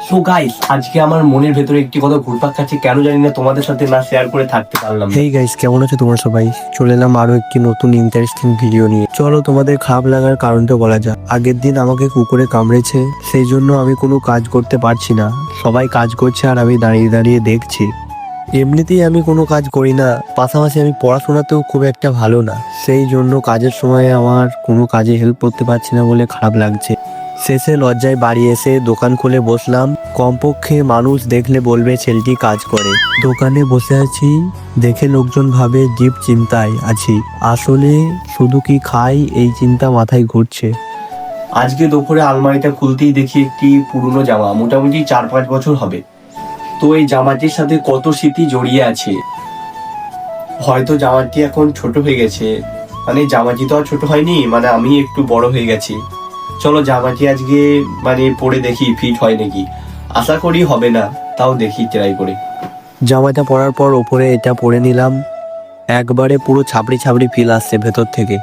So guys, আজকে আমার মনের ভেতরে একটি কথা ঘুরপাক খাচ্ছে, কেন জানি না, তোমাদের সাথে না শেয়ার করে থাকতে পারলাম না। হেই গাইস, কেমন আছো তোমরা সবাই? চলে এলাম আরো একটি নতুন ইন্টারেস্টিং ভিডিও নিয়ে। চলো তোমাদের খারাপ লাগার কারণটা বলা যাক। আগের দিন আমাকে কুকুরে কামড়েছে, সেই জন্য আমি কোনো কাজ করতে পারছি না। সবাই কাজ করছে আর আমি দাঁড়িয়ে দাঁড়িয়ে দেখছি। এমনিতেই আমি কোনো কাজ করি না, পাশাপাশি আমি পড়াশোনাতেও খুব একটা ভালো না, সেই জন্য কাজের সময় আমার কোনো কাজে হেল্প করতে পারছি না বলে খারাপ লাগছে। শেষে লজ্জায় বাড়ি এসে দোকান খুলে বসলাম। কমপক্ষে মানুষ দেখলে বলবে ছেলেটি কাজ করে। দোকানে বসে আছি দেখে লোকজন ভাবে ডিপ চিন্তায় আছি। আসলে শুধু কি খাই এই চিন্তা মাথায় ঘুরছে। আজকে দুপুরে আলমারিটা খুলতেই দেখি একটি পুরনো জামা, মোটামুটি 4-5 বছর হবে। তো এই জামাটির সাথে কত স্মৃতি জড়িয়ে আছে। হয়তো জামাটি এখন ছোট হয়ে গেছে, মানে জামাটি তো আর ছোট হয়নি, মানে আমি একটু বড় হয়ে গেছি। চলো জামাটি আজকে পরে দেখি ফিট হয় নাকি। আশা করি হবে না, তাও দেখি ট্রাই করে। জামাটা পরার পর ওপরে এটা পরে নিলাম। একবারে পুরো ছাপড়ি ছাপড়ি ফিল আসছে ভেতর থেকে।